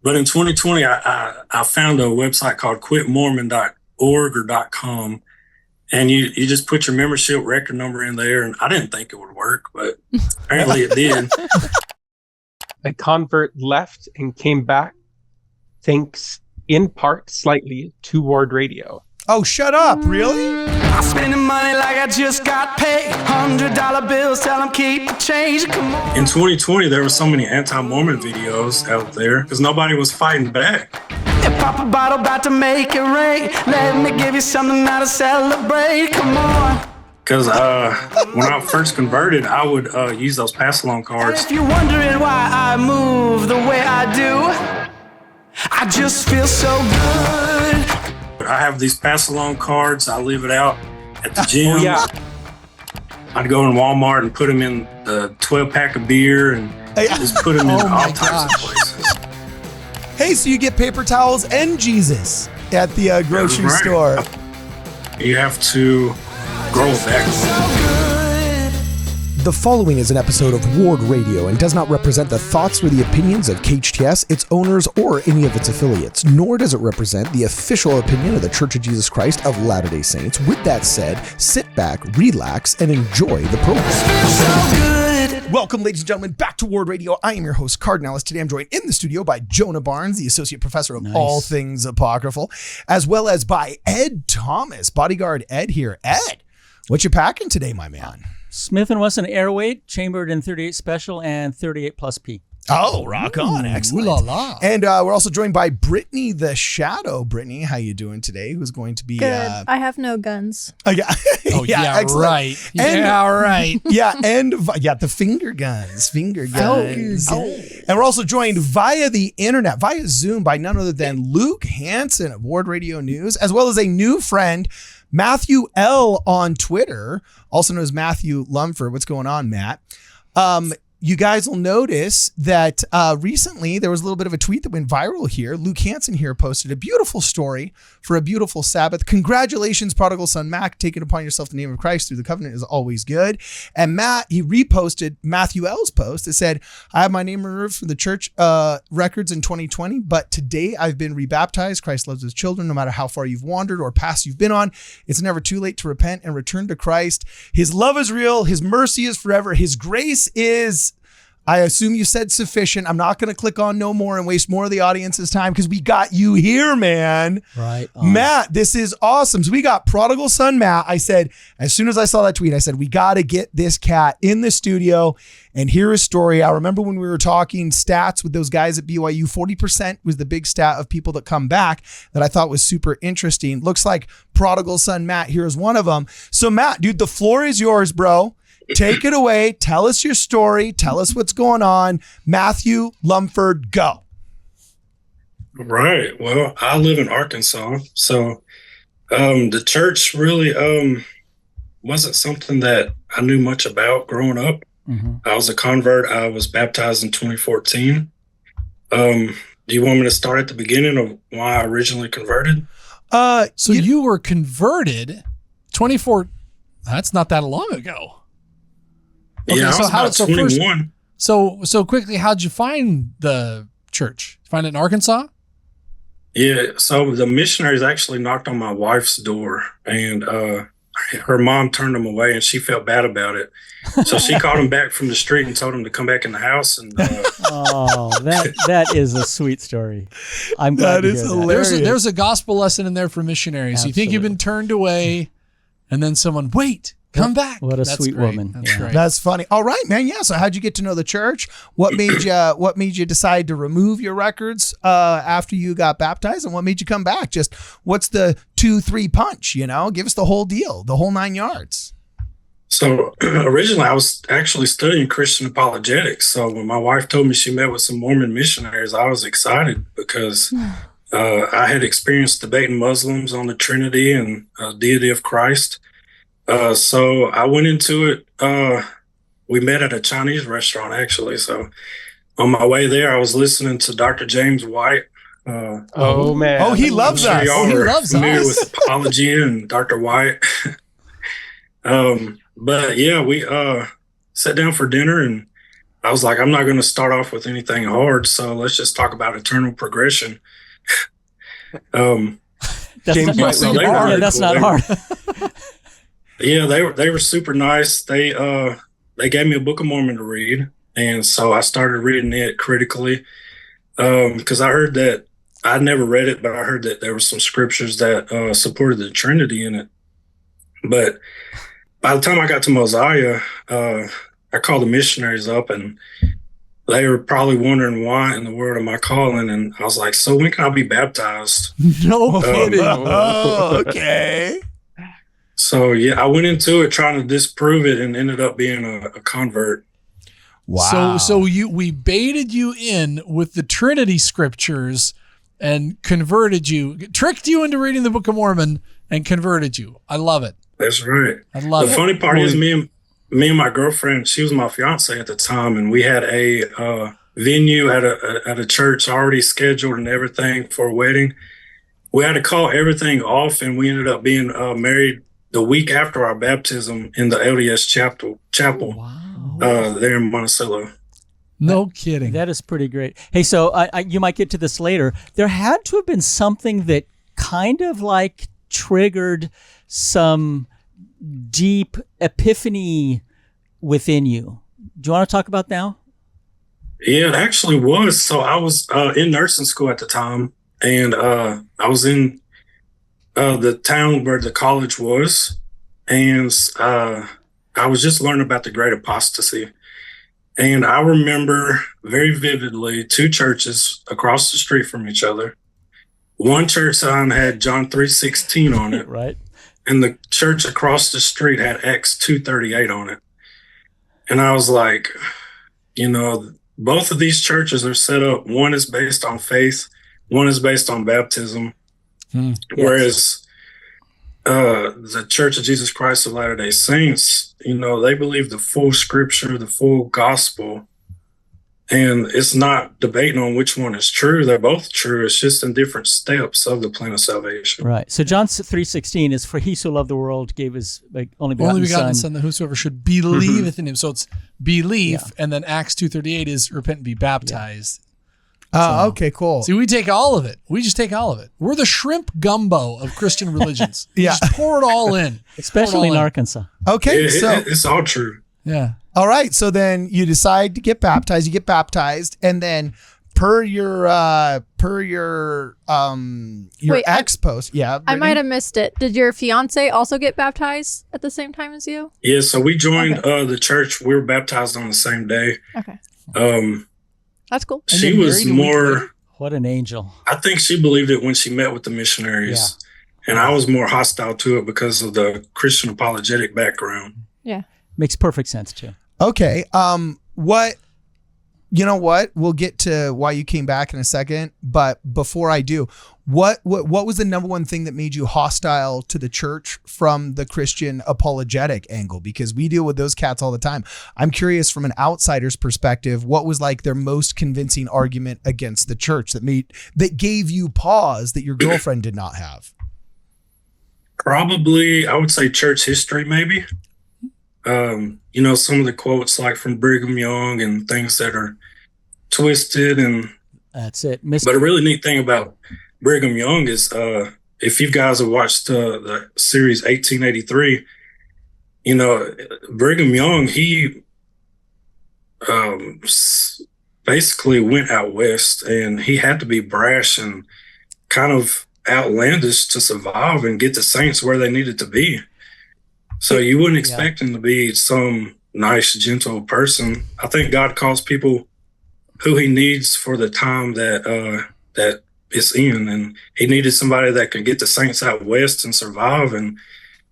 But in 2020, I found a website called quitmormon.org or .com. And you just put your membership record number in there. And I didn't think it would work, but apparently it did. A convert left and came back thanks in part slightly to WardRadio. Oh, shut up. Really? I'm spending money like I just got paid. $100 bills, tell them keep the change. Come on. In 2020, there were so many anti-Mormon videos out there because nobody was fighting back. Pop a bottle, about to make it rain. Let me give you something now to celebrate. Come on. Because when I first converted, I would use those pass-along cards. And if you're wondering why I move the way I do, I just feel so good. I have these pass-along cards. I leave it out at the gym. Oh, yeah. I'd go in Wal-Mart and put them in the 12-pack of beer and just put them in all types of places. Hey, so you get paper towels and Jesus at the grocery store. You have to grow it back. The following is an episode of WardRadio and does not represent the thoughts or the opinions of KHTS, its owners, or any of its affiliates, nor does it represent the official opinion of the Church of Jesus Christ of Latter-day Saints. With that said, sit back, relax, and enjoy the program. Welcome, ladies and gentlemen, back to WardRadio. I am your host, Cardinalis. Today I'm joined in the studio by Jonah Barnes, the Associate Professor of all things apocryphal, as well as by Ed Thomas, Bodyguard Ed here. Ed, what you packing today, my man? Smith & Wesson Airweight, chambered in 38 Special and 38 plus P. Oh, rock on. Excellent. Ooh la la. And we're also joined by Brittany the Shadow. Brittany, how you doing today? Who's going to be... Good. I have no guns. Yeah. Oh, yeah, right. And, yeah, right. Yeah, and the finger guns. And we're also joined via the internet, via Zoom, by none other than Luke Hansen of WardRadio News, as well as a new friend, Matthew L. on Twitter, also known as Matthew Lunsford. What's going on, Matt? You guys will notice that recently there was a little bit of a tweet that went viral here. Luke Hansen here posted a beautiful story for a beautiful Sabbath. Congratulations, prodigal son Mac, taking upon yourself the name of Christ through the covenant is always good. And Matt, he reposted Matthew L's post that said, I have my name removed from the church records in 2020, but today I've been rebaptized. Christ loves his children, no matter how far you've wandered or path you've been on. It's never too late to repent and return to Christ. His love is real. His mercy is forever. His grace is... I assume you said sufficient. I'm not going to click on no more and waste more of the audience's time because we got you here, man. Right. Matt, this is awesome. So we got prodigal son Matt. I said, as soon as I saw that tweet, I said, we got to get this cat in the studio and hear his story. I remember when we were talking stats with those guys at BYU, 40% was the big stat of people that come back that I thought was super interesting. Looks like prodigal son Matt here is one of them. So Matt, dude, the floor is yours, bro. Take it away. Tell us your story. Tell us what's going on. Matthew Lunsford, go. Right. Well, I live in Arkansas. So the church really wasn't something that I knew much about growing up. Mm-hmm. I was a convert. I was baptized in 2014. Do you want me to start at the beginning of why I originally converted? So you were converted 24. That's not that long ago. Okay, yeah, so I was about 21. So quickly, how'd you find the church? Find it in Arkansas? Yeah, so the missionaries actually knocked on my wife's door, and her mom turned them away, and she felt bad about it. So she called him back from the street and told him to come back in the house. And that is a sweet story. I'm glad that is hilarious. There's a gospel lesson in there for missionaries. Absolutely. You think you've been turned away, and then someone, wait. Come back. What a That's sweet great. woman. That's great. That's funny. All right, man. Yeah. So how'd you get to know the church? What made you decide to remove your records after you got baptized? And what made you come back? Just what's the 2-3 punch, give us the whole deal, the whole 9 yards. So originally I was actually studying Christian apologetics. So when my wife told me she met with some Mormon missionaries, I was excited because I had experienced debating Muslims on the Trinity and deity of Christ. So I went into it. We met at a Chinese restaurant, actually. So on my way there, I was listening to Dr. James White. Man. Oh, he loves us. Y'all He are loves familiar us. with apology and Dr. White. But yeah, we sat down for dinner, and I was like, I'm not going to start off with anything hard, so let's just talk about eternal progression. That's James not, White so they were yeah, really that's cool. not They hard. Yeah, they were super nice. They gave me a Book of Mormon to read, and so I started reading it critically because I heard that I'd never read it, but I heard that there were some scriptures that supported the Trinity in it. But by the time I got to Mosiah, I called the missionaries up, and they were probably wondering why in the world am I calling, and I was like, "So when can I be baptized?" No kidding. Oh, okay. So yeah, I went into it trying to disprove it and ended up being a convert. Wow. So we baited you in with the Trinity scriptures and converted you, tricked you into reading the Book of Mormon and converted you. I love it. That's right. I love The it. funny part is me and my girlfriend, she was my fiance at the time, and we had a venue at a church already scheduled and everything for a wedding. We had to call everything off, and we ended up being married the week after our baptism in the LDS chapel there in Monticello. No kidding. That is pretty great. Hey, so you might get to this later. There had to have been something that kind of like triggered some deep epiphany within you. Do you want to talk about now? Yeah, it actually was. So I was in nursing school at the time, and I was in the town where the college was, and I was just learning about the Great Apostasy. And I remember very vividly 2 churches across the street from each other. One church sign had John 3:16 on it, Right. and the church across the street had Acts 2:38 on it. And I was like, both of these churches are set up. One is based on faith, one is based on baptism. Whereas the Church of Jesus Christ of Latter-day Saints, they believe the full scripture, the full gospel. And it's not debating on which one is true. They're both true. It's just in different steps of the plan of salvation. Right. So John 3:16 is, for he so loved the world gave his only begotten Son, that whosoever should believeth in him. So it's belief, and then Acts 2:38 is repent and be baptized. Okay, cool. See, we take all of it. We just take all of it. We're the shrimp gumbo of Christian religions. Yeah. Just pour it all in. Especially in Arkansas. Okay, It's all true. Yeah. all right. So then you decide to get baptized. You get baptized, and then per your Wait, ex post, yeah. I Brittany? might have missed it. Did your fiance also get baptized at the same time as you? Yeah, so we joined the church. We were baptized on the same day. Okay. That's cool. She was more, What an angel. I think she believed it when she met with the missionaries. Yeah. And I was more hostile to it because of the Christian apologetic background. Yeah. Makes perfect sense too. Okay. We'll get to why you came back in a second, but before I do, what was the number one thing that made you hostile to the church from the Christian apologetic angle? Because we deal with those cats all the time. I'm curious from an outsider's perspective, what was like their most convincing argument against the church that gave you pause that your girlfriend did not have? Probably, I would say church history, maybe. Some of the quotes like from Brigham Young and things that are twisted. And that's it. But a really neat thing about Brigham Young is if you guys have watched the series 1883, Brigham Young, he basically went out west, and he had to be brash and kind of outlandish to survive and get the saints where they needed to be. So you wouldn't expect him to be some nice, gentle person. I think God calls people who he needs for the time that it's in, and he needed somebody that could get the saints out west and survive, and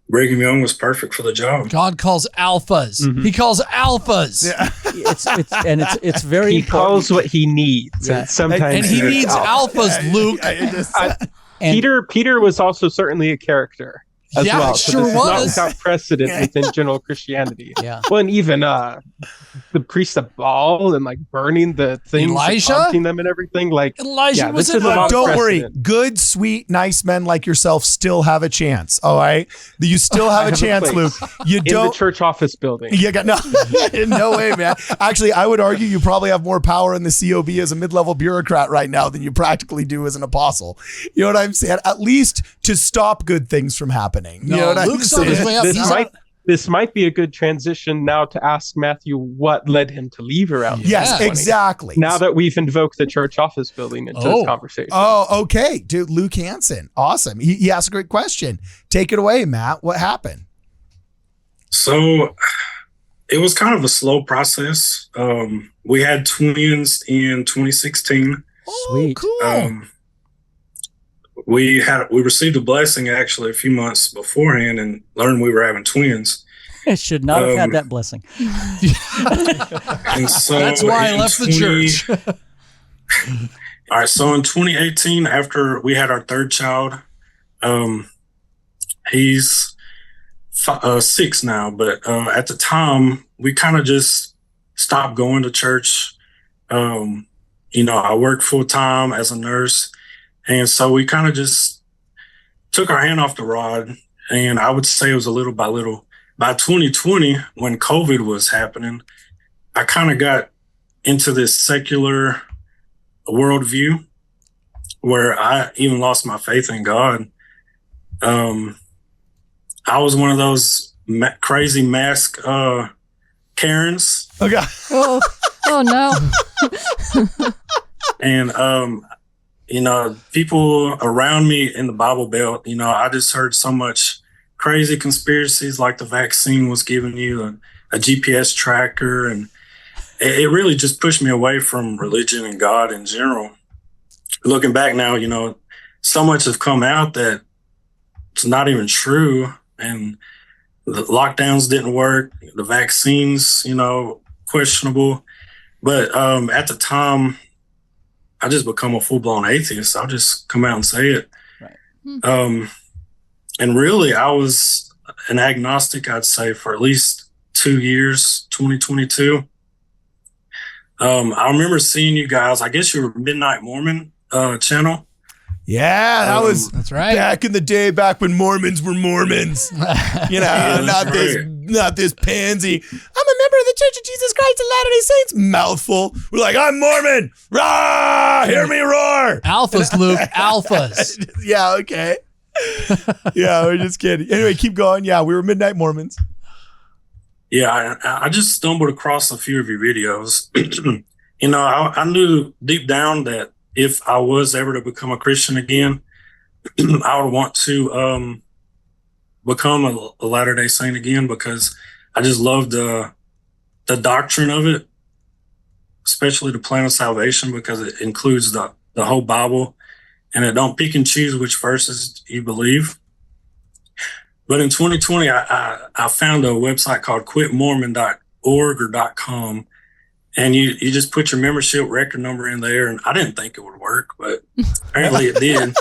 Brigham Young was perfect for the job. God calls alphas. Mm-hmm. He calls alphas. Yeah. It's very he important. calls what he needs. Yeah. And sometimes and he needs alphas, Luke. Peter was also certainly a character. as Yeah, well. it So sure this is not was. without precedent within general Christianity. Yeah. Well, and even the priest of Baal and like burning the things, Elijah? and taunting them and everything. Like, Elijah yeah, was this in is a that. lot of Don't worry. precedent. Good, sweet, nice men like yourself still have a chance. All right. You still have a have a chance, Luke. place You In the don't. church office building. You got no, no way, man. Actually, I would argue you probably have more power in the COB as a mid-level bureaucrat right now than you practically do as an apostle. You know what I'm saying? At least to stop good things from happening. You No, know what I'm Luke's on his saying? way up. This might be a good transition now to ask Matthew what led him to leave around. Yes, 2020. exactly. Now that we've invoked the church office building into Oh. this conversation. Oh, okay. Dude, Luke Hansen. Awesome. He asked a great question. Take it away, Matt. What happened? So it was kind of a slow process. We had twins in 2016. Sweet. Cool. We received a blessing actually a few months beforehand and learned we were having twins. I should not have had that blessing. And so That's why I in left the church. All right. So in 2018, after we had our third child, he's 6 now, but at the time we kind of just stopped going to church. I worked full time as a nurse. And so we kind of just took our hand off the rod. And I would say it was a little by little. By 2020, when COVID was happening, I kind of got into this secular worldview where I even lost my faith in God. I was one of those crazy mask Karens. Okay. Oh no. And, people around me in the Bible Belt, I just heard so much crazy conspiracies like the vaccine was giving you a GPS tracker. And it really just pushed me away from religion and God in general. Looking back now, so much has come out that it's not even true. And the lockdowns didn't work. The vaccines, questionable. But at the time, I just become a full-blown atheist. I'll just come out and say it. Right. And really, I was an agnostic, I'd say, for at least 2 years, 2022. I remember seeing you guys, I guess you were Midnight Mormon channel. Yeah, that was That's right. back in the day, back when Mormons were Mormons. Yeah, not right. this pansy. I'm a member of the Church of Jesus Christ of Latter-day Saints. Mouthful. We're like, I'm Mormon. Rah! Hear me roar. Alphas, Luke. Alphas. Yeah, okay. Yeah, we're just kidding. Anyway, keep going. Yeah, we were Midnight Mormons. Yeah, I just stumbled across a few of your videos. I knew deep down that if I was ever to become a Christian again, I would want to become a Latter-day Saint again because I just loved the doctrine of it, especially the plan of salvation, because it includes the whole Bible and it don't pick and choose which verses you believe. But in 2020, I found a website called quitmormon.org or .com. And you just put your membership record number in there, and I didn't think it would work, but apparently it did.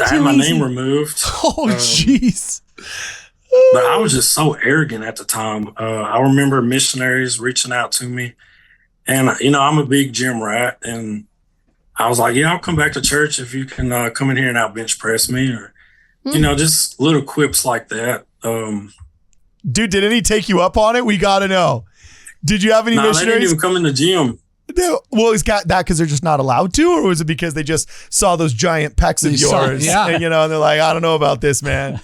I had my name removed. Oh, jeez. But I was just so arrogant at the time. I remember missionaries reaching out to me, and I'm a big gym rat, and I was like, yeah, I'll come back to church if you can come in here and out bench press me, or just little quips like that. Dude, did any take you up on it? We got to know. Did you have any They didn't missionaries? even come in the gym. No. Well, is that because they're just not allowed to, or was it because they just saw those giant pecs of They saw- yours? yeah. And, and they're like, I don't know about this, man.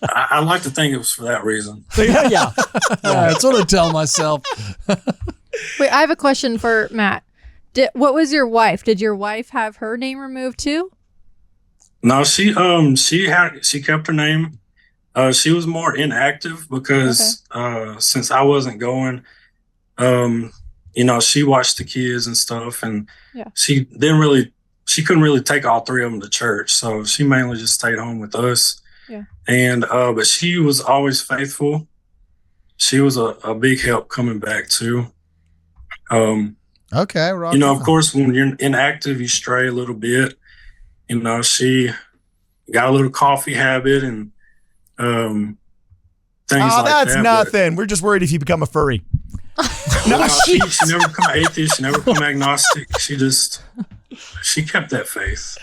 I like to think it was for that reason. Yeah. Yeah, that's what I tell myself. Wait, I have a question for Matt. What was your wife? Did your wife have her name removed too? No, she kept her name. She was more inactive because since I wasn't going, she watched the kids and stuff, and she couldn't really take all 3 of them to church, so she mainly just stayed home with us. Yeah. And but she was always faithful. She was a big help coming back too. Okay. Of course, when you're inactive, you stray a little bit. You know, she got a little coffee habit and things like that. That's nothing. We're just worried if you become a furry. No, she never become atheist. She never become agnostic. She kept that faith.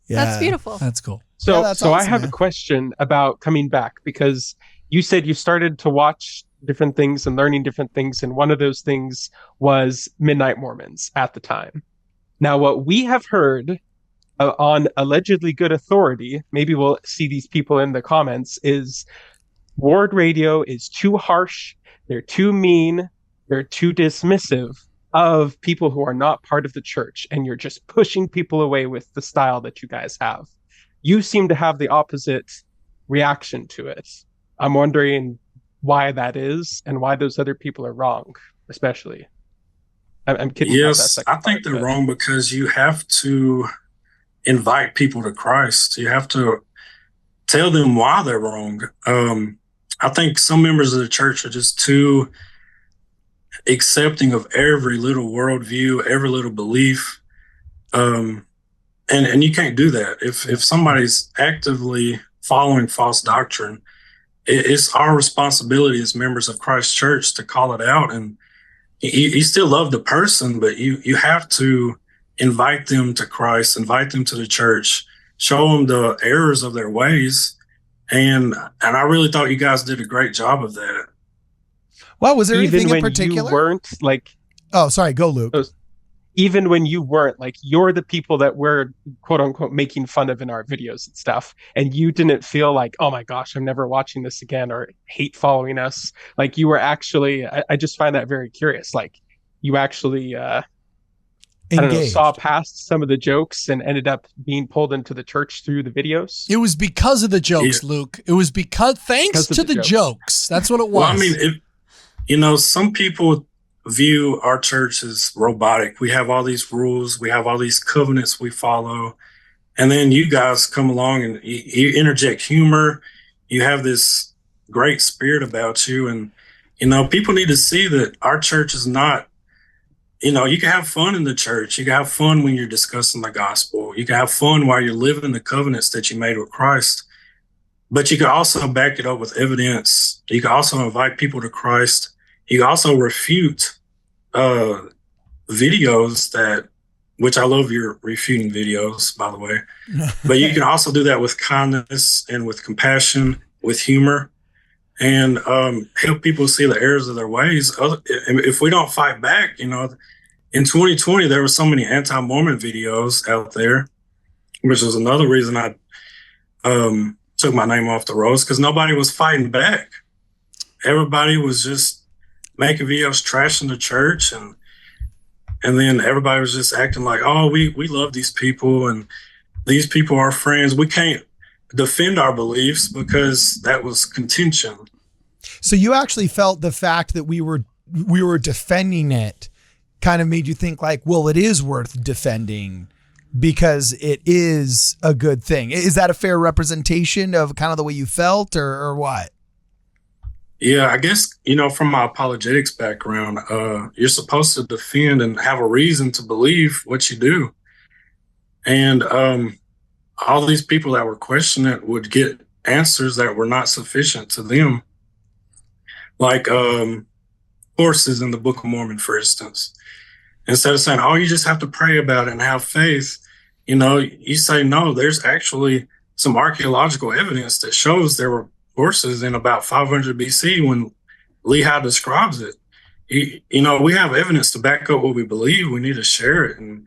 Yeah. That's beautiful. That's cool. So, Yeah, that's I awesome, have man. a question about coming back, because you said you started to watch different things and learning different things, and one of those things was Midnight Mormons at the time. Now, what we have heard on allegedly good authority, maybe we'll see these people in the comments, is WardRadio is too harsh, they're too mean, they're too dismissive of people who are not part of the church, and you're just pushing people away with the style that you guys have. You seem to have the opposite reaction to it. I'm wondering why that is and why those other people are wrong, especially. I'm kidding. Yes, I think they're wrong because you have to invite people to Christ. You have to tell them why they're wrong. I think some members of the church are just too accepting of every little worldview, every little belief. And you can't do that. If somebody's actively following false doctrine, it's our responsibility as members of Christ's church to call it out. And you still love the person, but you have to invite them to Christ, invite them to the church, show them the errors of their ways. And I really thought you guys did a great job of that. Well, was there Even anything when in particular? you weren't like, Oh, sorry. Go, Luke. even when you weren't, like, you're the people that we're quote unquote making fun of in our videos and stuff, and you didn't feel like, oh my gosh, I'm never watching this again, or hate following us. Like, you were actually, I just find that very curious. Like, you actually I don't know, saw past some of the jokes and ended up being pulled into the church through the videos. It was because of the jokes, Yeah. Luke. It was thanks to the jokes. That's what it was. Well, I mean, some people view our church as robotic. We have all these rules, we have all these covenants we follow, and then you guys come along and you interject humor. You have this great spirit about you, and people need to see that our church is not. You can have fun in the church. You can have fun when you're discussing the gospel. You can have fun while you're living the covenants that you made with Christ. But you can also back it up with evidence. You can also invite people to Christ. You can also refute videos which I love your refuting videos, by the way. But you can also do that with kindness and with compassion, with humor, and help people see the errors of their ways. If we don't fight back, in 2020, there were so many anti-Mormon videos out there, which was another reason I took my name off the rolls, because nobody was fighting back. Everybody was just making videos trashing the church, and then everybody was just acting like, oh, we love these people, and these people are friends. We can't defend our beliefs because that was contention. So you actually felt the fact that we were defending it kind of made you think like, well, it is worth defending because it is a good thing. Is that a fair representation of kind of the way you felt, or what? Yeah, I guess, from my apologetics background, you're supposed to defend and have a reason to believe what you do. And all these people that were questioning it would get answers that were not sufficient to them. Like horses in the Book of Mormon, for instance. Instead of saying, oh, you just have to pray about it and have faith, you say, no, there's actually some archaeological evidence that shows there were horses in about 500 BC when Lehi describes it. We have evidence to back up what we believe. We need to share it. And,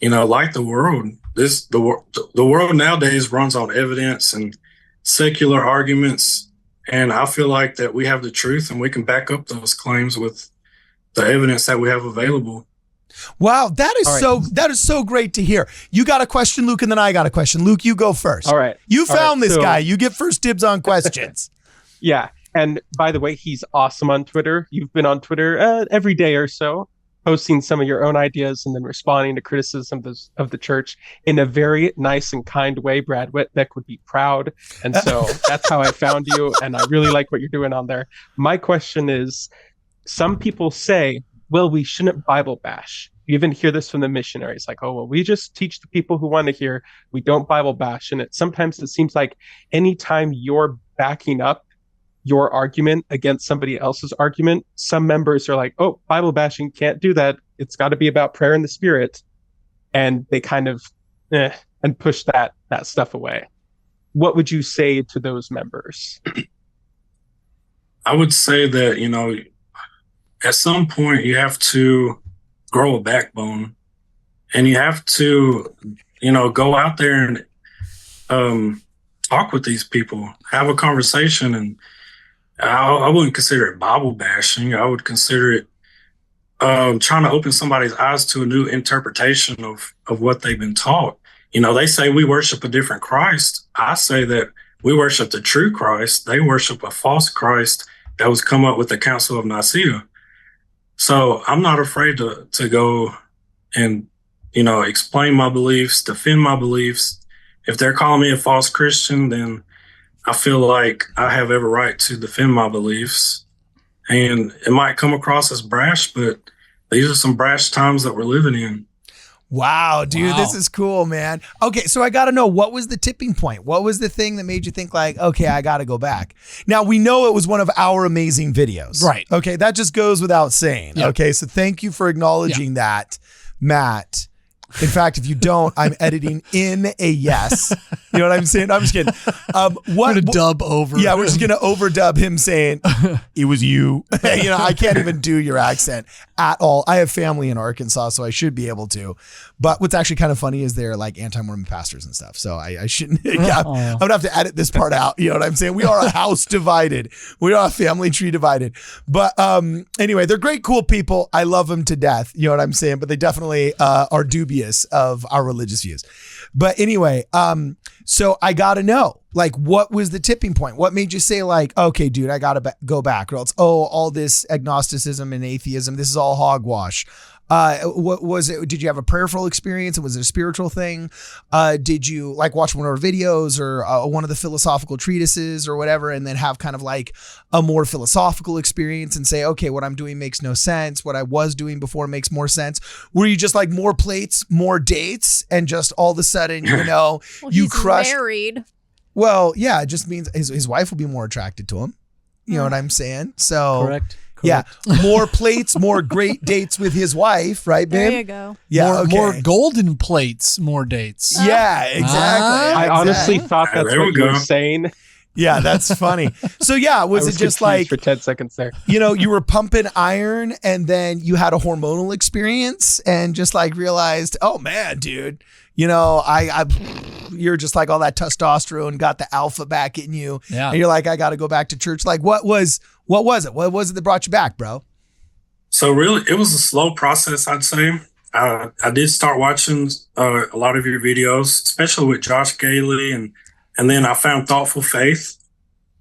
like the world, the world nowadays runs on evidence and secular arguments. And I feel like that we have the truth and we can back up those claims with the evidence that we have available. Wow, that is so great to hear. You got a question, Luke, and then I got a question. Luke, you go first. All right. You found this guy. You get first dibs on questions. Yeah. And by the way, he's awesome on Twitter. You've been on Twitter every day or so, posting some of your own ideas and then responding to criticism of the church in a very nice and kind way. Brad Whitbeck would be proud. And so that's how I found you. And I really like what you're doing on there. My question is, some people say, well, we shouldn't Bible bash. You even hear this from the missionaries, like, oh, well, we just teach the people who want to hear. We don't Bible bash. And sometimes it seems like anytime you're backing up your argument against somebody else's argument, some members are like, oh, Bible bashing, can't do that. It's got to be about prayer in the spirit. And they kind of and push that stuff away. What would you say to those members? I would say that, at some point you have to grow a backbone, and you have to, go out there and talk with these people, have a conversation. And I wouldn't consider it Bible bashing. I would consider it trying to open somebody's eyes to a new interpretation of what they've been taught. They say we worship a different Christ. I say that we worship the true Christ. They worship a false Christ that was come up with the Council of Nicaea. So I'm not afraid to go and, explain my beliefs, defend my beliefs. If they're calling me a false Christian, then I feel like I have every right to defend my beliefs. And it might come across as brash, but these are some brash times that we're living in. Wow, dude, This is cool, man. Okay, so I got to know, what was the tipping point? What was the thing that made you think like, okay, I got to go back? Now, we know it was one of our amazing videos. Right. Okay, that just goes without saying. Yep. Okay, so thank you for acknowledging that, Matt. In fact, if you don't, I'm editing in a yes. You know what I'm saying? I'm just kidding. We're going to dub over. Yeah, we're just going to overdub him saying, it was you. I can't even do your accent at all. I have family in Arkansas, so I should be able to. But what's actually kind of funny is they're like anti-Mormon pastors and stuff. So I shouldn't, I'm going to have to edit this part out. You know what I'm saying? We are a house divided. We are a family tree divided. But anyway, they're great, cool people. I love them to death. You know what I'm saying? But they definitely are dubious of our religious views. But anyway, so I got to know, like, what was the tipping point? What made you say like, okay, dude, I got to go back, or else, all this agnosticism and atheism, this is all hogwash. What was it? Did you have a prayerful experience? Was it a spiritual thing? Did you like watch one of our videos or one of the philosophical treatises or whatever, and then have kind of like a more philosophical experience and say, okay, what I'm doing makes no sense. What I was doing before makes more sense. Were you just like more plates, more dates, and just all of a sudden, well, you he's crushed? married. Well, yeah, it just means his wife will be more attracted to him. You know what I'm saying? So Correct. Yeah, more plates, more great dates with his wife, right, babe? There you go. Yeah, more golden plates, more dates. Yeah, exactly. I honestly thought that's There we what you were go. saying. Yeah, that's funny. So yeah, was it just confused like, for 10 seconds there? you were pumping iron and then you had a hormonal experience and just like realized, oh man, dude, you're just like all that testosterone got the alpha back in you. Yeah. And you're like, I got to go back to church. Like, what was it? What was it that brought you back, bro? So really, it was a slow process, I'd say. I did start watching a lot of your videos, especially with Josh Gailey, and then I found Thoughtful Faith.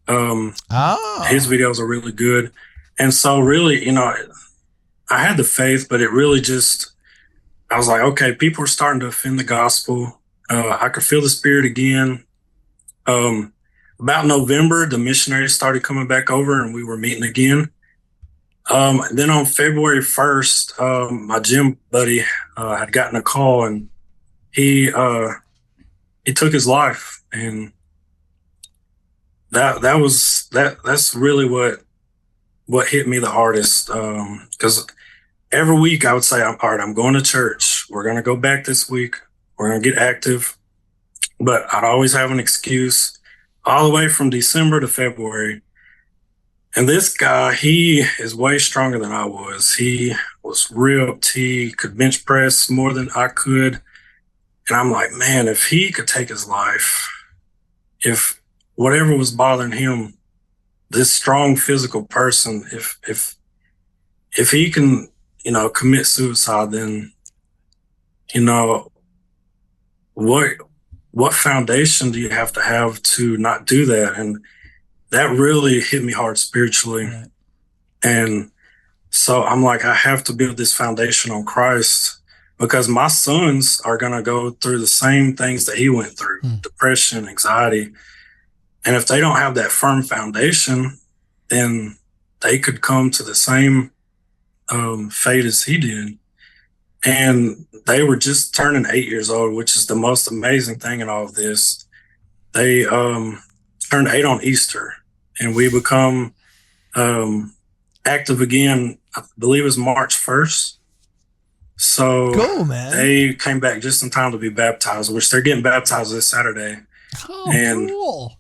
His videos are really good. And so really, I had the faith, but it really just, I was like, okay, people are starting to offend the gospel. I could feel the spirit again. About November, the missionaries started coming back over and we were meeting again. Then on February 1st, my gym buddy had gotten a call and he took his life. And that's really what hit me the hardest. Because every week I would say, all right, I'm going to church. We're going to go back this week. We're going to get active. But I'd always have an excuse all the way from December to February. And this guy, he is way stronger than I was. He was ripped. He could bench press more than I could. And I'm like, man, if he could take his life, if whatever was bothering him, this strong physical person, if he can, commit suicide, then, what foundation do you have to not do that? And that really hit me hard spiritually. Right. And so I'm like, I have to build this foundation on Christ because my sons are going to go through the same things that he went through, depression, anxiety. And if they don't have that firm foundation, then they could come to the same fate as he did. and they were just turning 8 years old, which is the most amazing thing in all of this. They turned 8 on Easter, and we become active again, I believe it was March 1st. So Cool, man. they came back just in time to be baptized, which they're getting baptized this Saturday. Oh, And- cool.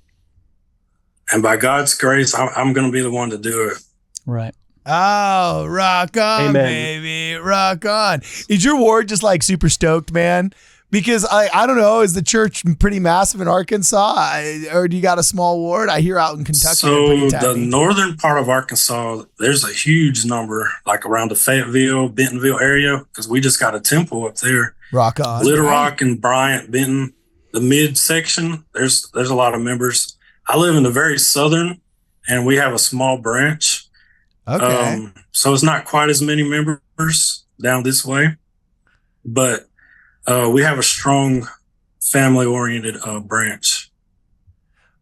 And by God's grace, I'm going to be the one to do it. Right. Oh, rock on, Amen. baby. Rock on. Is your ward just like super stoked, man? Because I don't know, is the church pretty massive in Arkansas? Or do you got a small ward? I hear out in Kentucky. they're So pretty the tappy. northern part of Arkansas, there's a huge number, like around the Fayetteville, Bentonville area, because we just got a temple up there. Rock on. Little Rock and Bryant, Benton, the mid section, there's a lot of members. I live in the very southern, and we have a small branch. Okay. So it's not quite as many members down this way, but we have a strong family-oriented branch.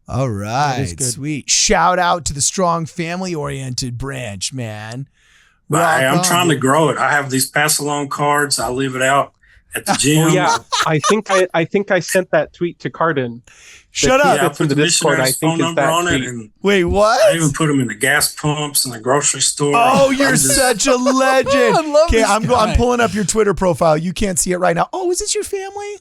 All right. is good. Sweet. Shout out to the strong family-oriented branch, man. But Rock hey, I'm on. trying to grow it. I have these pass-along cards. I leave it out at the gym. Oh yeah, I think I sent that tweet to Cardin. Shut The up. tweet I that's in put the the Discord, I missionary's think, phone is number that on it, tweet. and Wait, what? I even put them in the gas pumps and the grocery store. Oh, you're I'm just- such a legend. I love Okay, this I'm guy. pulling up your Twitter profile. You can't see it right now. Oh, is this your family?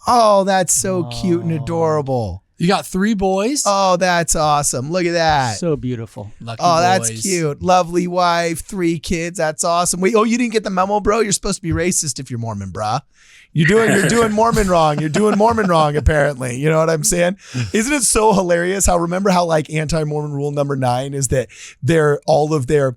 Oh, that's so cute and adorable. You got 3 boys. Oh, that's awesome. Look at that. So beautiful. Lucky Oh, that's boys. cute. Lovely wife, 3 kids. That's awesome. Wait, you didn't get the memo, bro? You're supposed to be racist if you're Mormon, bruh. You're doing Mormon wrong. You're doing Mormon wrong, apparently. You know what I'm saying? Isn't it so hilarious remember how like anti-Mormon rule number 9 is that all of their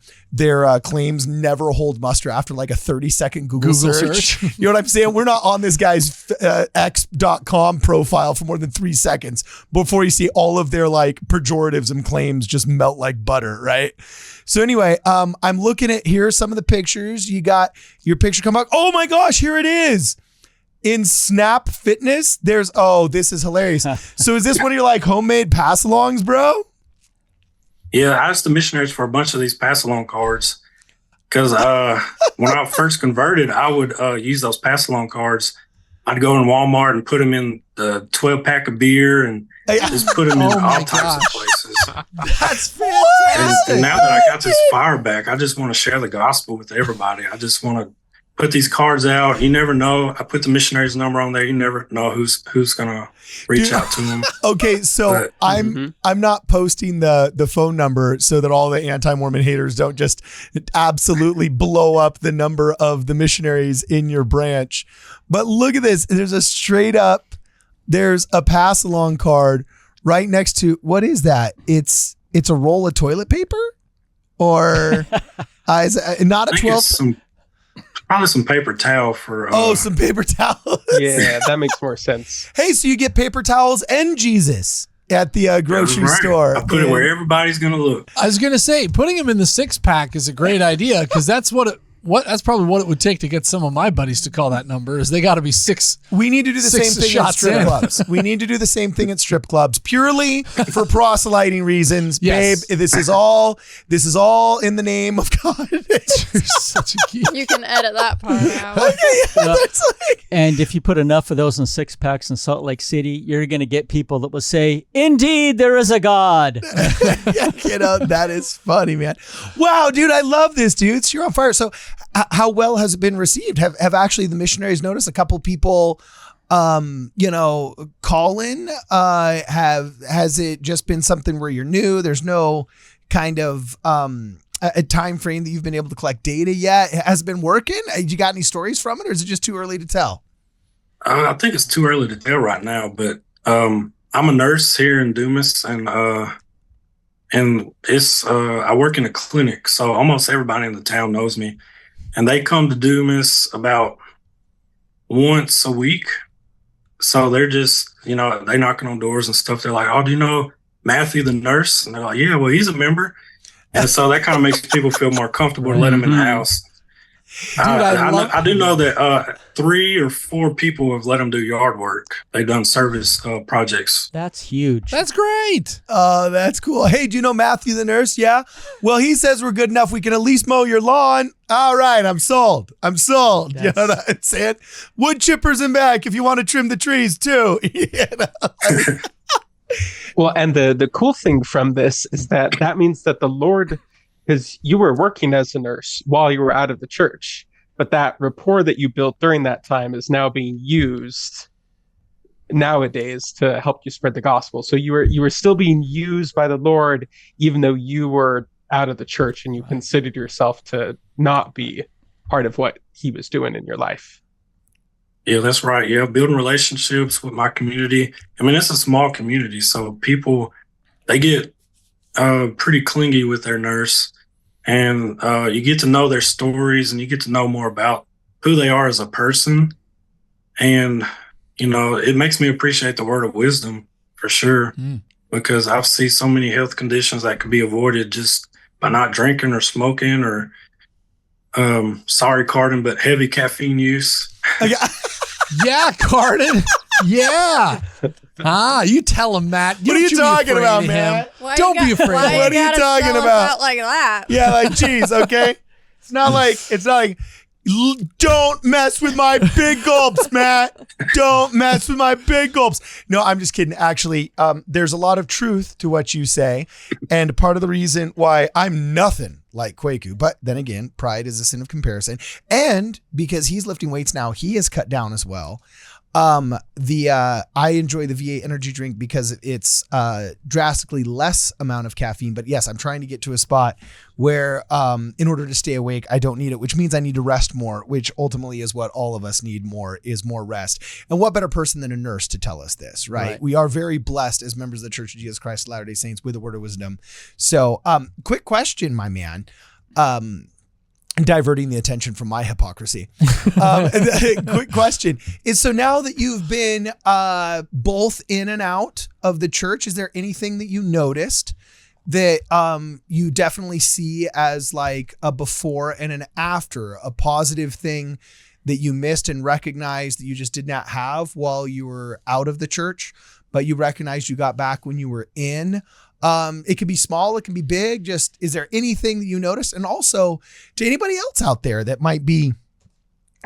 claims never hold muster after like a 30-second Google search. You know what I'm saying? We're not on this guy's x.com profile for more than 3 seconds before you see all of their like pejoratives and claims just melt like butter, right? So anyway, I'm looking at here some of the pictures. You got your picture come up. Oh my gosh, here it is. In Snap Fitness, this is hilarious. So is this one of your like homemade pass-alongs, bro? Yeah, I asked the missionaries for a bunch of these pass-along cards because when I first converted, I would use those pass-along cards. I'd go in Walmart and put them in the 12-pack of beer and just put them in Oh my all types of places. That's fantastic. And now that I got this fire back, I just want to share the gospel with everybody. I just want to put these cards out. You never know. I put the missionary's number on there. You never know who's gonna reach out to them. Okay, so But- I'm not posting the phone number so that all the anti-Mormon haters don't just absolutely blow up the number of the missionaries in your branch. But look at this. There's a pass-along card right next to, what is that? It's a roll of toilet paper? Or is it not a I think 12? it's probably some paper towel for. Some paper towels. Yeah, that makes more sense. Hey, so you get paper towels and Jesus at the grocery That's right. store. I put it And- where everybody's gonna look. I was gonna say putting them in the 6-pack is a great idea because that's that's probably what it would take to get some of my buddies to call that number. Is they got to be 6. We need to do the 6 same thing at shots strip in. clubs. We need to do the same thing at strip clubs purely for proselyting reasons. Yes. Babe, this is all in the name of God. You're such a geek. You can edit that part out. That's like, And if you put enough of those in 6-packs in Salt Lake City, you're going to get people that will say, "Indeed, there is a God." that is funny, man. Wow, dude, I love this, dude. You're on fire. So how well has it been received? Have actually the missionaries noticed a couple people call in? Has it just been something where you're new? There's no kind of a time frame that you've been able to collect data yet? Has it been working? You got any stories from it, or is it just too early to tell? I think it's too early to tell right now, but I'm a nurse here in Dumas, and it's I work in a clinic, so almost everybody in the town knows me, and they come to Dumas about once a week. So they're just, they knocking on doors and stuff. They're like, "Oh, do you know Matthew the nurse?" And they're like, "Yeah, well, he's a member." And so that kind of makes people feel more comfortable to let him in the house. I do know that 3 or 4 people have let them do yard work. They've done service projects. That's huge. That's great. Oh, that's cool. Hey, do you know Matthew the nurse? Yeah. Well, he says we're good enough. We can at least mow your lawn. All right, I'm sold. You know what I'm saying? Wood chippers in back if you want to trim the trees too. You know? Well, and the cool thing from this is that means that the Lord, because you were working as a nurse while you were out of the church, but that rapport that you built during that time is now being used nowadays to help you spread the gospel. So you were still being used by the Lord, even though you were out of the church and you considered yourself to not be part of what he was doing in your life. Yeah, that's right. Yeah, building relationships with my community. I mean, it's a small community, so people, they get pretty clingy with their nurse, and you get to know their stories and you get to know more about who they are as a person. And, you know, it makes me appreciate the word of wisdom for sure, because I've seen so many health conditions that could be avoided just by not drinking or smoking or, sorry, Carden, but heavy caffeine use. Yeah, Carden. Yeah. You tell him, Matt. What are you talking about, man? Don't be afraid. Why What are you talking about? Like that? Yeah, like, geez, okay. It's not like don't mess with my big gulps, Matt. Don't mess with my big gulps. No, I'm just kidding. Actually, there's a lot of truth to what you say. And part of the reason why I'm nothing like Kwaku, but then again, pride is a sin of comparison. And because he's lifting weights now, he has cut down as well. I enjoy the VA energy drink because it's drastically less amount of caffeine. But yes, I'm trying to get to a spot where in order to stay awake, I don't need it, which means I need to rest more, which ultimately is what all of us need more, is more rest. And what better person than a nurse to tell us this, right? We are very blessed as members of the Church of Jesus Christ of Latter-day Saints with the word of wisdom. So quick question, my man. Diverting the attention from my hypocrisy. Quick question is, so now that you've been both in and out of the church, is there anything that you noticed that you definitely see as like a before and an after, a positive thing that you missed and recognized that you just did not have while you were out of the church, but you recognized you got back when you were in? It can be small, it can be big. Just, is there anything that you noticed? And also to anybody else out there that might be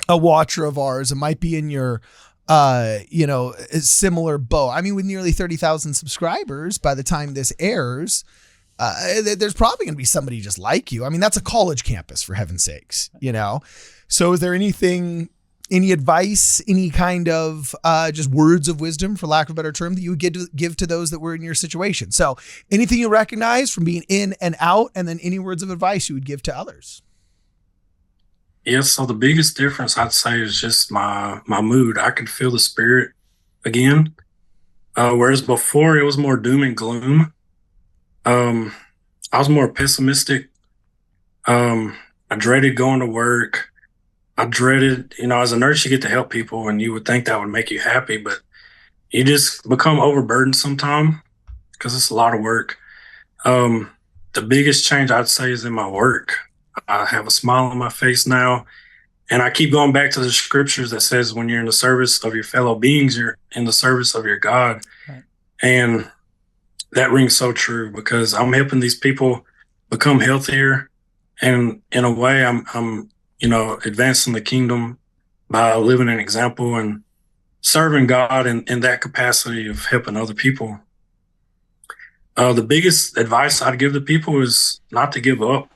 a watcher of ours, it might be in your, similar boat. I mean, with nearly 30,000 subscribers, by the time this airs, there's probably going to be somebody just like you. I mean, that's a college campus, for heaven's sakes, you know? So is there anything, any advice, any kind of just words of wisdom, for lack of a better term, that you would give to those that were in your situation? So anything you recognize from being in and out, and then any words of advice you would give to others? Yeah, so the biggest difference I'd say is just my mood. I could feel the spirit again. Whereas before it was more doom and gloom. I was more pessimistic. I dreaded going to work. I dreaded, as a nurse, you get to help people and you would think that would make you happy, but you just become overburdened sometimes because it's a lot of work. The biggest change I'd say is in my work. I have a smile on my face now, and I keep going back to the scriptures that says when you're in the service of your fellow beings, you're in the service of your God. Right. And that rings so true because I'm helping these people become healthier. And in a way, I'm advancing the kingdom by living an example and serving God in that capacity of helping other people. The biggest advice I'd give to people is not to give up.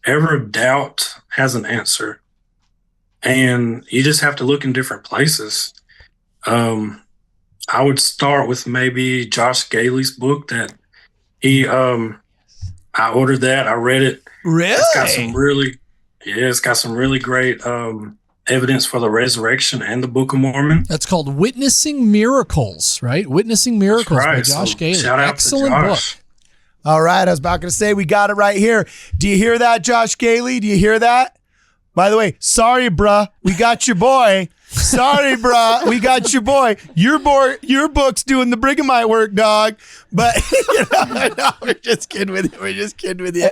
Every doubt has an answer, and you just have to look in different places. I would start with maybe Josh Gailey's book that I ordered that. I read it. Really? It's got some really great evidence for the resurrection and the Book of Mormon. That's called Witnessing Miracles, right? Witnessing Miracles by Josh Gailey. Shout out Excellent to book. Josh. All right. I was about to say, we got it right here. Do you hear that, Josh Gailey? Do you hear that? By the way, sorry, bruh. We got your boy. Sorry, brah. We got your boy. Your book's doing the Brighamite work, dog. But no, we're just kidding with you. We're just kidding with you.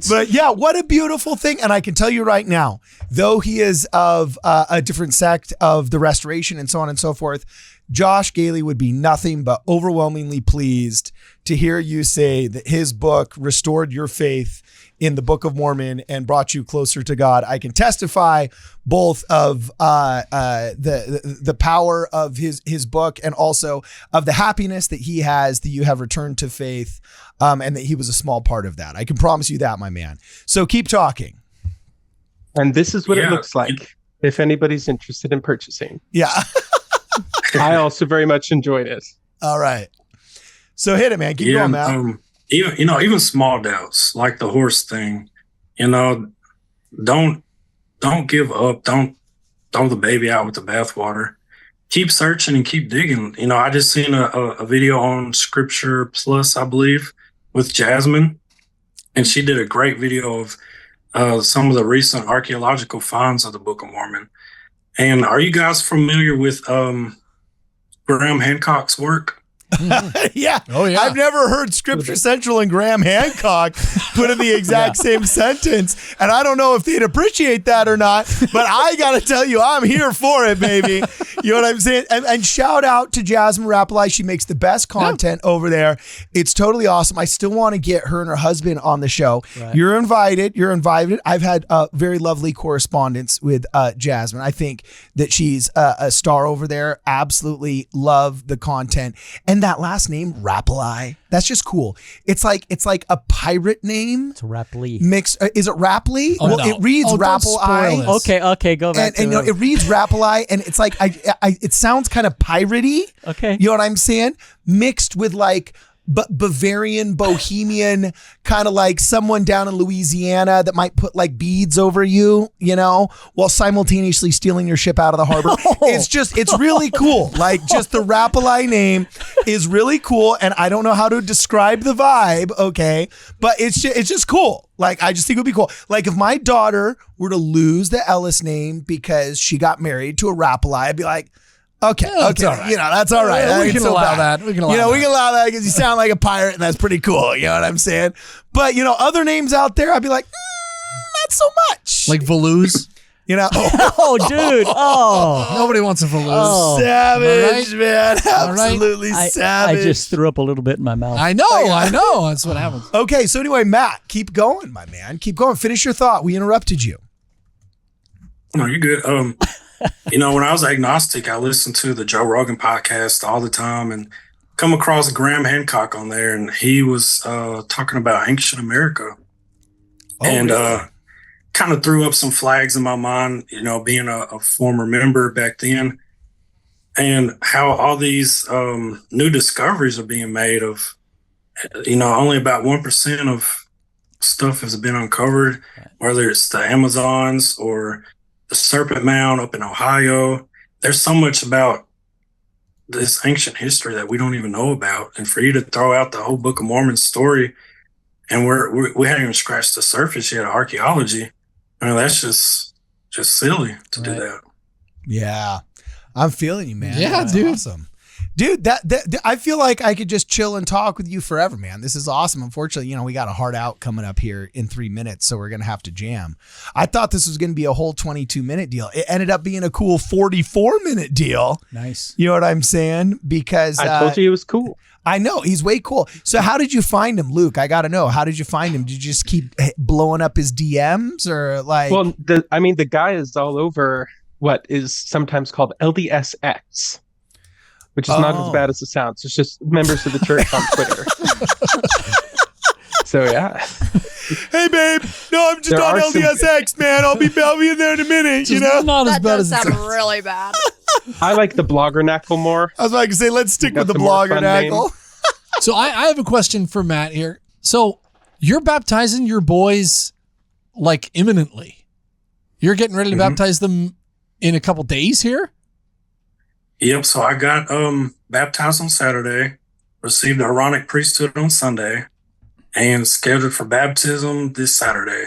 But yeah, what a beautiful thing. And I can tell you right now, though he is of a different sect of the Restoration and so on and so forth, Josh Gailey would be nothing but overwhelmingly pleased to hear you say that his book restored your faith in the Book of Mormon and brought you closer to God. I can testify both of the power of his book and also of the happiness that he has that you have returned to faith, and that he was a small part of that. I can promise you that, my man. So keep talking. And this is what it looks like if anybody's interested in purchasing. Yeah. I also very much enjoyed it. All right. So hit it, man. Keep going, man. Even small doubts like the horse thing, don't give up. Don't throw the baby out with the bathwater. Keep searching and keep digging. I just seen a video on Scripture Plus, I believe, with Jasmine, and she did a great video of some of the recent archaeological finds of the Book of Mormon. And are you guys familiar with Graham Hancock's work? Yeah. Oh, yeah. I've never heard Scripture Central and Graham Hancock put in the exact same sentence. And I don't know if they'd appreciate that or not, but I got to tell you, I'm here for it, baby. You know what I'm saying? And shout out to Jasmine Rapalai. She makes the best content over there. It's totally awesome. I still want to get her and her husband on the show. Right. You're invited. I've had very lovely correspondence with Jasmine. I think that she's a star over there. Absolutely love the content. And that last name, Rapalai, that's just cool. It's like a pirate name. It's Rapley. Mixed. Is it Rapley? Oh, well, no. It reads Rapalai. Okay, go back to it reads Rapalai, and it's like it sounds kind of piratey. Okay. You know what I'm saying? Mixed with like Bavarian, Bohemian, kind of like someone down in Louisiana that might put like beads over you, while simultaneously stealing your ship out of the harbor. It's really cool. Like just the Rapalai name is really cool. And I don't know how to describe the vibe. Okay. But it's just cool. Like, I just think it would be cool. Like if my daughter were to lose the Ellis name because she got married to a Rapalai, I'd be like, okay. That's all right. That's all right. We can allow that. We can allow that because you sound like a pirate, and that's pretty cool. You know what I'm saying? But other names out there, I'd be like, not so much. Like Valouz. Oh, dude. Oh, nobody wants a Valouz. Oh. Savage, man. Absolutely savage. I just threw up a little bit in my mouth. I know. That's what happens. Okay, so anyway, Matt, keep going, my man. Keep going. Finish your thought. We interrupted you. No, you're good. When I was agnostic, I listened to the Joe Rogan podcast all the time and come across Graham Hancock on there, and he was talking about ancient America. Really? Kind of threw up some flags in my mind, being a former member back then, and how all these new discoveries are being made of, only about 1% of stuff has been uncovered, whether it's the Amazons or the Serpent Mound up in Ohio. There's so much about this ancient history that we don't even know about. And for you to throw out the whole Book of Mormon story, and we haven't even scratched the surface yet of archaeology. I mean, that's just silly to do that. Yeah. I'm feeling you, man. Yeah, that's dude. Awesome. Dude, that I feel like I could just chill and talk with you forever, man. This is awesome. Unfortunately, we got a hard out coming up here in 3 minutes, so we're going to have to jam. I thought this was going to be a whole 22-minute deal. It ended up being a cool 44-minute deal. Nice. You know what I'm saying? Because I told you it was cool. I know. He's way cool. So how did you find him, Luke? I got to know. How did you find him? Did you just keep blowing up his DMs or like? Well, the guy is all over what is sometimes called LDSX. Which is not as bad as it sounds. It's just members of the church on Twitter. So yeah. Hey babe, no, I'm just on LDSX, man. I'll be in there in a minute. Not as bad as it sound sounds. really bad. I like the bloggernacle more. I was about to say, let's stick with the bloggernacle. So I have a question for Matt here. So you're baptizing your boys like imminently. You're getting ready to baptize them in a couple days here? Yep. So I got baptized on Saturday, received the Aaronic priesthood on Sunday, and scheduled for baptism this Saturday.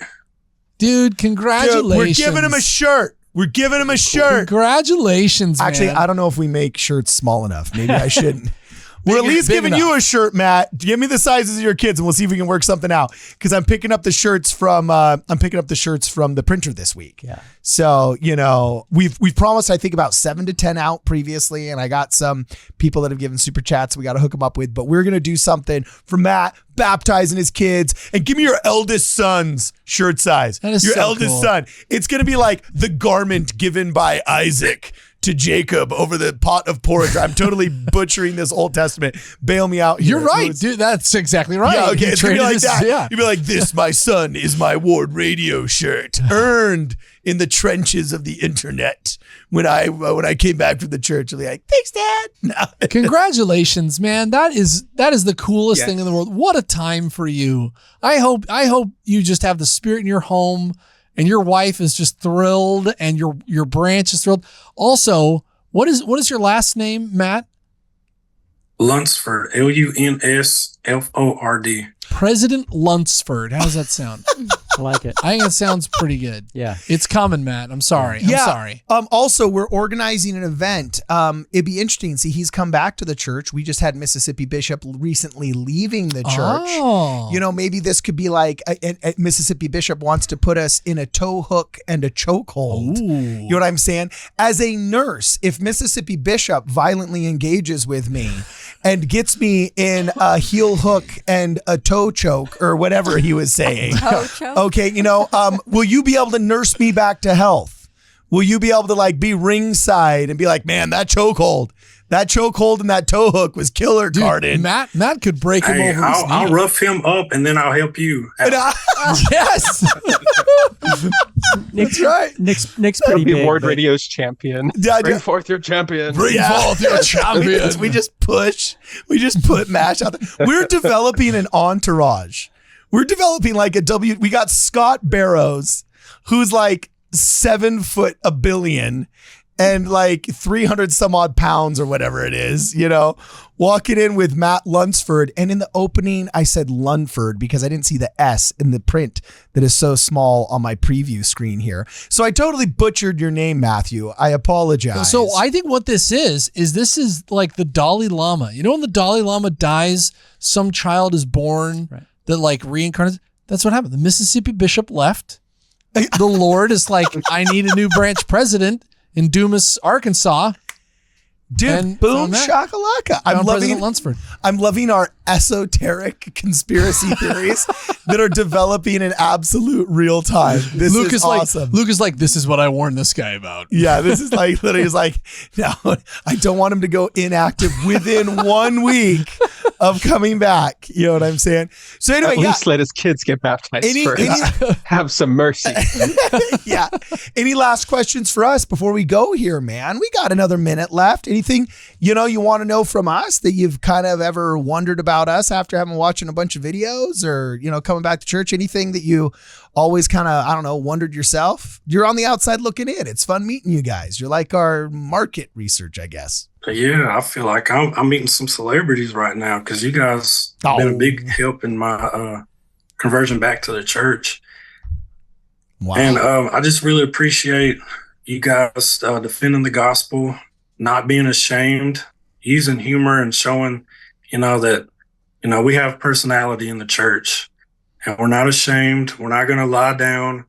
Dude, congratulations. Dude, we're giving him a shirt. We're giving him a shirt. Congratulations, Actually, man. I don't know if we make shirts small enough. Maybe I shouldn't. We're at Make it least big giving enough. you a shirt, Matt. Give me the sizes of your kids, and we'll see if we can work something out. Because I'm picking up the shirts from the printer this week. Yeah. So we've promised I think about 7 to 10 out previously, and I got some people that have given super chats we got to hook them up with. But we're gonna do something for Matt baptizing his kids, and give me your eldest son's shirt size. That is your so eldest cool. son. It's gonna be like the garment given by Isaac to Jacob over the pot of porridge. I'm totally butchering this Old Testament. Bail me out here. You're right, dude. That's exactly right. Yeah, okay. You It's gonna be traded like this- that. Yeah. You'd be like, this, my son, is my Ward Radio shirt, earned in the trenches of the internet. When I came back from the church, I'll be like, thanks, Dad. No. Congratulations, man. That is the coolest Yeah. thing in the world. What a time for you. I hope you just have the spirit in your home, and your wife is just thrilled, and your branch is thrilled. Also, what is your last name, Matt? Lunsford, Lunsford. President Lunsford. How does that sound? I like it. I think it sounds pretty good. Yeah. It's coming, Matt. I'm sorry. I'm sorry. Also, we're organizing an event. It'd be interesting. See, he's come back to the church. We just had Mississippi Bishop recently leaving the church. Oh. Maybe this could be like a Mississippi Bishop wants to put us in a tow hook and a chokehold. You know what I'm saying? As a nurse, if Mississippi Bishop violently engages with me and gets me in a heel hook and a toe choke or whatever he was saying. Toe choke? Okay, will you be able to nurse me back to health? Will you be able to be ringside and be like, man, that chokehold and that toe hook was killer, Dude, Cardin. Matt could break him Hey, over his I'll knee. rough him up and then I'll help you. Yes. Nick's right. Nick's That'll pretty be big. Ward but- Radio's champion. Yeah, Bring yeah. forth your champion. Bring forth your champion. We just put MASH out there. We're developing an entourage. We're developing we got Scott Barrows, who's 7 foot a billion and 300 some odd pounds or whatever it is, walking in with Matt Lunsford. And in the opening, I said Lunford because I didn't see the S in the print that is so small on my preview screen here. So I totally butchered your name, Matthew. I apologize. So I think what this is like the Dalai Lama. When the Dalai Lama dies, some child is born that reincarnates. That's what happened. The Mississippi Bishop left. The Lord is like, I need a new branch president in Dumas, Arkansas. Dude, And boom found that. shakalaka. Found President Lunsford. I'm loving our esoteric conspiracy theories that are developing in absolute real time. This Luke is awesome. Luke is like, this is what I warned this guy about. Yeah, this is literally no, I don't want him to go inactive within 1 week of coming back. You know what I'm saying? So anyway, At least let his kids get baptized first. Have some mercy. yeah. Any last questions for us before we go here, man? We got another minute left. Anything, you want to know from us that you've kind of ever wondered about us after having watching a bunch of videos or, coming back to church? Anything that you always kind of, wondered yourself? You're on the outside looking in. It's fun meeting you guys. You're like our market research, I guess. Yeah, I feel like I'm meeting some celebrities right now because you guys have been a big help in my conversion back to the church. Wow. And I just really appreciate you guys defending the gospel, not being ashamed, using humor and showing, that, we have personality in the church and we're not ashamed. We're not going to lie down.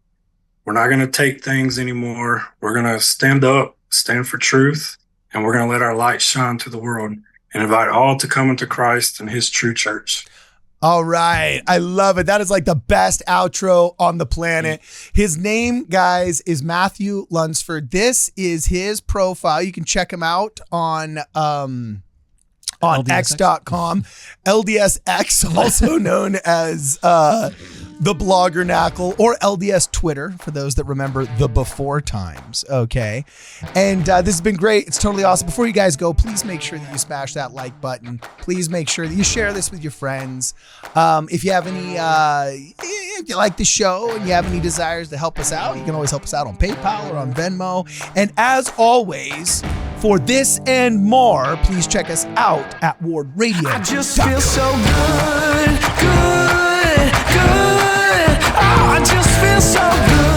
We're not going to take things anymore. We're going to stand up, stand for truth, and we're going to let our light shine to the world and invite all to come into Christ and his true church. All right. I love it. That is the best outro on the planet. His name, guys, is Matthew Lunsford. This is his profile. You can check him out on X.com. LDSX, also known as the Bloggernacle or LDS Twitter, for those that remember the before times. Okay. And this has been great. It's totally awesome. Before you guys go, please make sure that you smash that like button. Please make sure that you share this with your friends. If you have any, if you like the show and you have any desires to help us out, you can always help us out on PayPal or on Venmo. And as always, for this and more, please check us out at WardRadio. I just feel so good. Oh, I just feel so good.